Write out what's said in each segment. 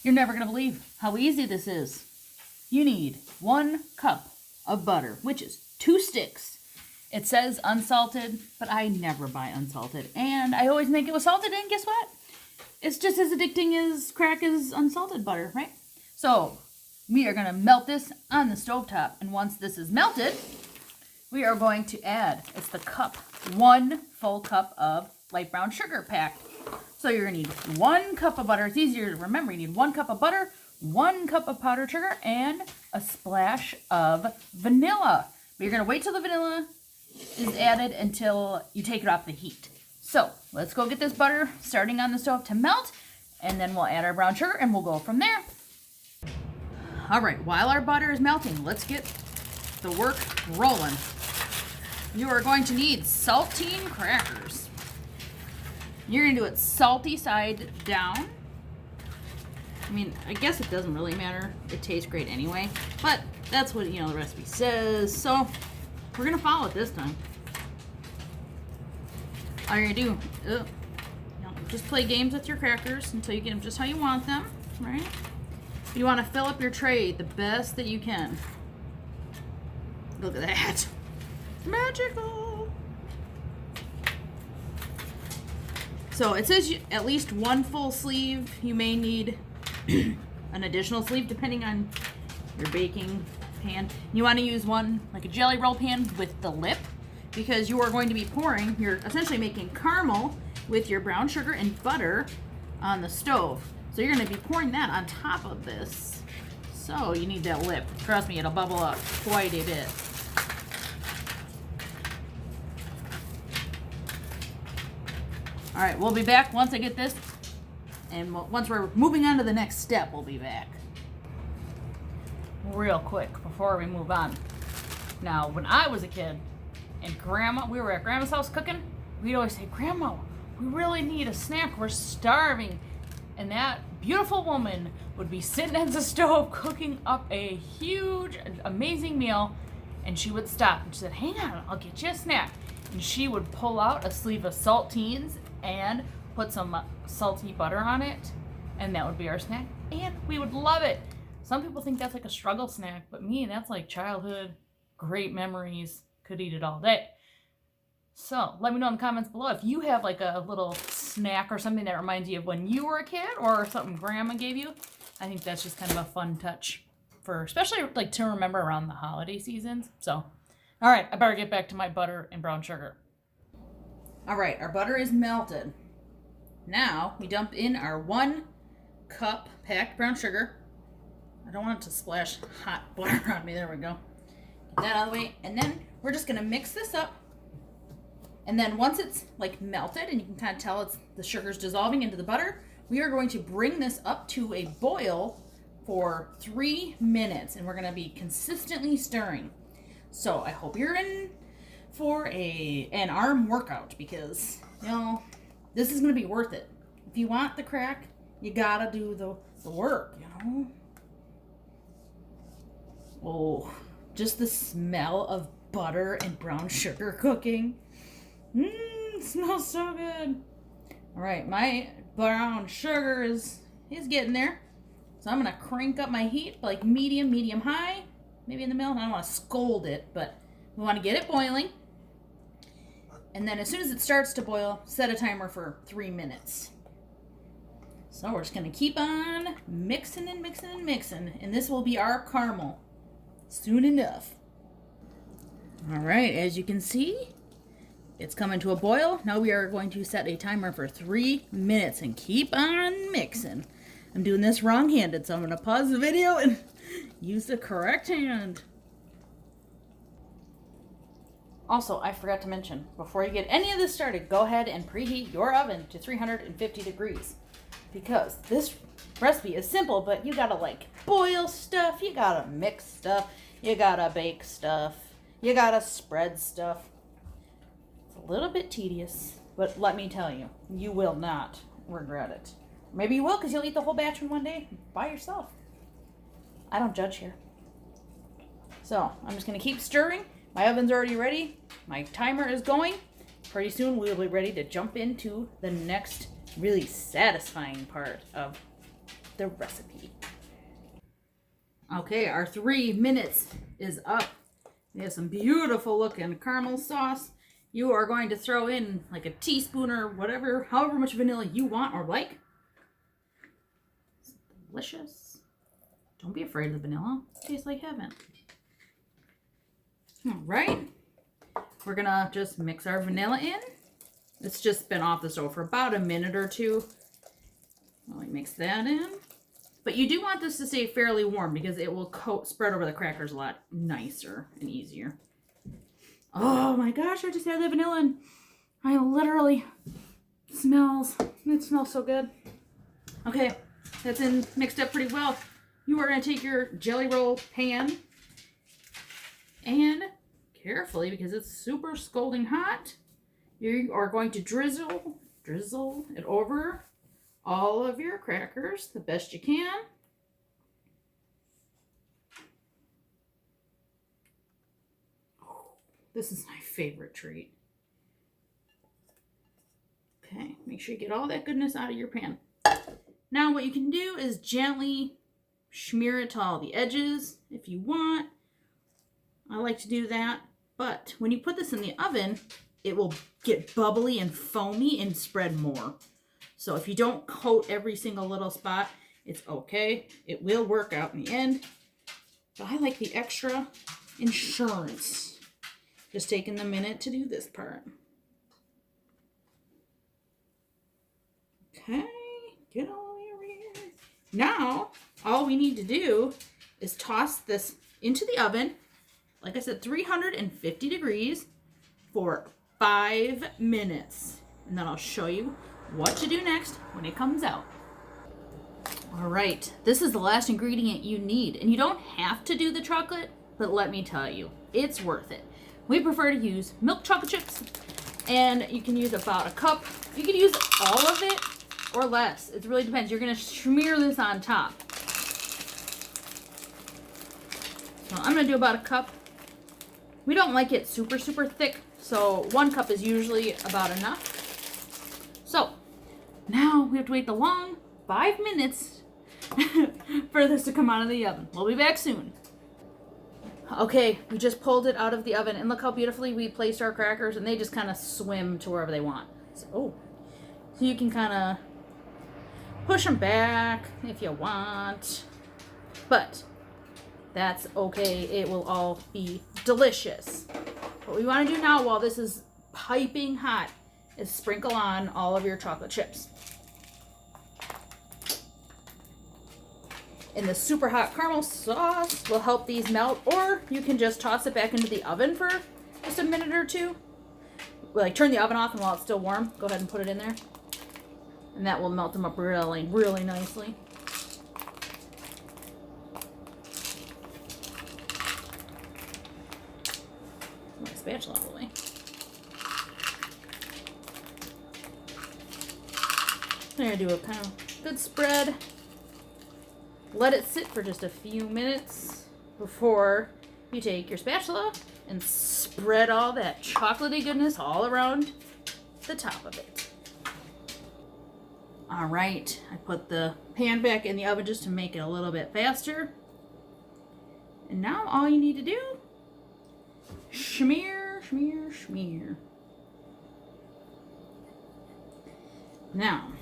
You're never going to believe how easy this is. You need 1 cup of butter, which is 2 sticks. It says unsalted, but I never buy unsalted. And I always make it with salted, and guess what? It's just as addicting as crack as unsalted butter, right? So we are going to melt this on the stovetop. And once this is melted, we are going to add, it's the cup, 1 full cup of light brown sugar packed. So you're going to need 1 cup of butter. It's easier to remember. You need 1 cup of butter, 1 cup of powdered sugar, and a splash of vanilla. But you're going to wait till the vanilla is added until you take it off the heat. So let's go get this butter starting on the stove to melt, and then we'll add our brown sugar and we'll go from there. All right, while our butter is melting, let's get the work rolling. You are going to need saltine crackers. You're going to do it salty side down. I mean, I guess it doesn't really matter. It tastes great anyway. But that's what, the recipe says. So we're going to follow it this time. All you're going to do, just play games with your crackers until you get them just how you want them, right? You want to fill up your tray the best that you can. Look at that. Magical. So it says at least 1 full sleeve. You may need an additional sleeve depending on your baking pan. You want to use one like a jelly roll pan with the lip, because you are going to be pouring, you're essentially making caramel with your brown sugar and butter on the stove. So you're going to be pouring that on top of this. So you need that lip. Trust me, it'll bubble up quite a bit. All right, we'll be back once I get this, and once we're moving on to the next step, we'll be back. Real quick, before we move on. Now, when I was a kid, and we were at Grandma's house cooking, we'd always say, Grandma, we really need a snack, we're starving. And that beautiful woman would be sitting at the stove cooking up a huge, amazing meal, and she would stop, and she said, hang on, I'll get you a snack. And she would pull out a sleeve of saltines and put some salty butter on it, and that would be our snack, and we would love it. Some people think that's like a struggle snack, but me, that's like childhood, great memories, could eat it all day. So let me know in the comments below if you have like a little snack or something that reminds you of when you were a kid, or something Grandma gave you. I think that's just kind of a fun touch for, especially like to remember around the holiday seasons. So, all right, I better get back to my butter and brown sugar. All right, our butter is melted. Now we dump in our 1 cup packed brown sugar. I don't want it to splash hot butter on me. There we go. Get that out of the way. And then we're just gonna mix this up. And then once it's like melted and you can kind of tell the sugar's dissolving into the butter, we are going to bring this up to a boil for 3 minutes, and we're gonna be consistently stirring. So I hope you're in for an arm workout, because this is gonna be worth it. If you want the crack, you gotta do the work, Oh, just the smell of butter and brown sugar cooking. It smells so good. All right, my brown sugar is getting there. So I'm gonna crank up my heat like medium high, maybe in the middle. I don't want to scold it, but we want to get it boiling. And then as soon as it starts to boil, set a timer for 3 minutes. So we're just gonna keep on mixing and mixing and mixing, and this will be our caramel soon enough. All right, as you can see, it's coming to a boil. Now we are going to set a timer for 3 minutes and keep on mixing. I'm doing this wrong-handed, so I'm going to pause the video and use the correct hand. Also, I forgot to mention, before you get any of this started, go ahead and preheat your oven to 350 degrees. Because this recipe is simple, but you gotta boil stuff, you gotta mix stuff, you gotta bake stuff, you gotta spread stuff. It's a little bit tedious, but let me tell you, you will not regret it. Maybe you will, because you'll eat the whole batch in one day by yourself. I don't judge here. So I'm just gonna keep stirring. My oven's already ready. My timer is going. Pretty soon we'll be ready to jump into the next really satisfying part of the recipe. Okay, our 3 minutes is up. We have some beautiful looking caramel sauce. You are going to throw in like a teaspoon or whatever, however much vanilla you want or like. It's delicious. Don't be afraid of the vanilla. It tastes like heaven. All right. We're gonna just mix our vanilla in. It's just been off the stove for about a minute or two. I'll mix that in. But you do want this to stay fairly warm because it will spread over the crackers a lot nicer and easier. Oh my gosh, I just had the vanilla in. I literally it smells so good. Okay, that's in mixed up pretty well. You are going to take your jelly roll pan and carefully, because it's super scalding hot, you are going to drizzle it over all of your crackers the best you can. Oh, this is my favorite treat. Okay, make sure you get all that goodness out of your pan. Now what you can do is gently smear it to all the edges if you want. I like to do that, but when you put this in the oven, it will get bubbly and foamy and spread more. So if you don't coat every single little spot, it's okay. It will work out in the end. But I like the extra insurance. Just taking the minute to do this part. Okay, get all over here. Now, all we need to do is toss this into the oven. Like I said, 350 degrees for 5 minutes. And then I'll show you what to do next when it comes out. All right, this is the last ingredient you need. And you don't have to do the chocolate, but let me tell you, it's worth it. We prefer to use milk chocolate chips, and you can use about a cup. You can use all of it or less. It really depends. You're gonna smear this on top. So I'm gonna do about a cup. We don't like it super, super thick, so 1 cup is usually about enough. So now we have to wait the long 5 minutes for this to come out of the oven. We'll be back soon. Okay, we just pulled it out of the oven, and look how beautifully we placed our crackers, and they just kind of swim to wherever they want. So you can kind of push them back if you want, but that's okay. It will all be delicious. What we want to do now while this is piping hot is sprinkle on all of your chocolate chips. And the super hot caramel sauce will help these melt, or you can just toss it back into the oven for just a minute or two. Like turn the oven off, and while it's still warm, go ahead and put it in there. And that will melt them up really, really nicely. My spatula out of the way. I'm gonna do a kind of good spread. Let it sit for just a few minutes before you take your spatula and spread all that chocolatey goodness all around the top of it. All right, I put the pan back in the oven just to make it a little bit faster. And now all you need to do, smear, smear, smear. Now,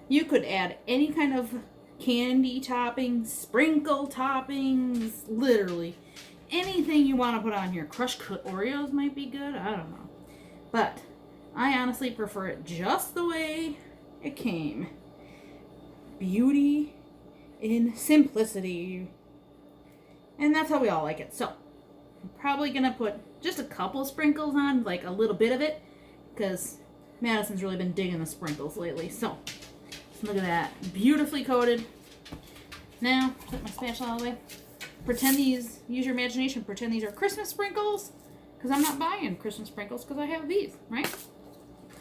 you could add any kind of candy toppings, sprinkle toppings, literally anything you want to put on here. Crushed Oreos might be good, I don't know. But I honestly prefer it just the way it came. Beauty in simplicity. And that's how we all like it. So I'm probably going to put just a couple sprinkles on, like a little bit of it, because Madison's really been digging the sprinkles lately. So look at that. Beautifully coated. Now, put my spatula all the way. Pretend these, use your imagination, pretend these are Christmas sprinkles, because I'm not buying Christmas sprinkles because I have these, right?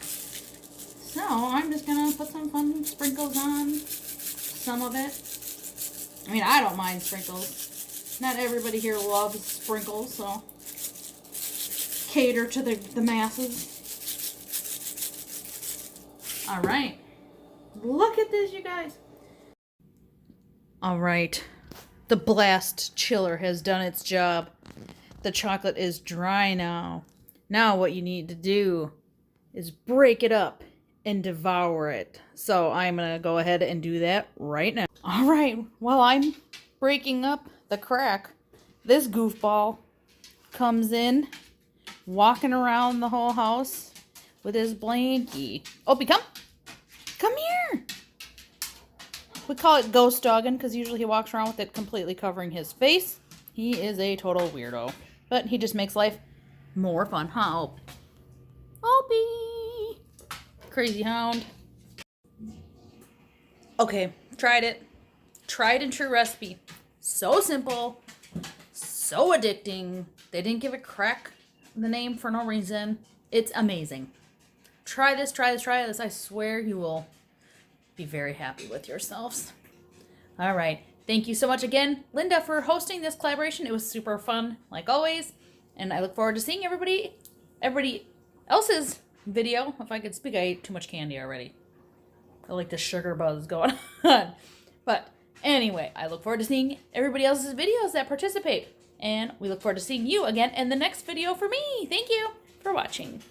So I'm just going to put some fun sprinkles on, some of it. I mean, I don't mind sprinkles. Not everybody here loves sprinkles, so cater to the masses. All right. Look at this, you guys. All right. The blast chiller has done its job. The chocolate is dry now. Now what you need to do is break it up and devour it. So I'm going to go ahead and do that right now. All right. While I'm breaking up the crack, this goofball comes in, walking around the whole house with his blankie. Opie, come. Come here. We call it ghost dogging because usually he walks around with it completely covering his face. He is a total weirdo. But he just makes life more fun, huh, Opie? Crazy hound. Okay, tried it. Tried and true recipe. So simple. So addicting. They didn't give it crack the name for no reason. It's amazing. Try this, try this, try this. I swear you will be very happy with yourselves. All right. Thank you so much again, Linda, for hosting this collaboration. It was super fun, like always. And I look forward to seeing everybody else's video. If I could speak, I ate too much candy already. I like the sugar buzz going on. But anyway, I look forward to seeing everybody else's videos that participate. And we look forward to seeing you again in the next video for me. Thank you for watching.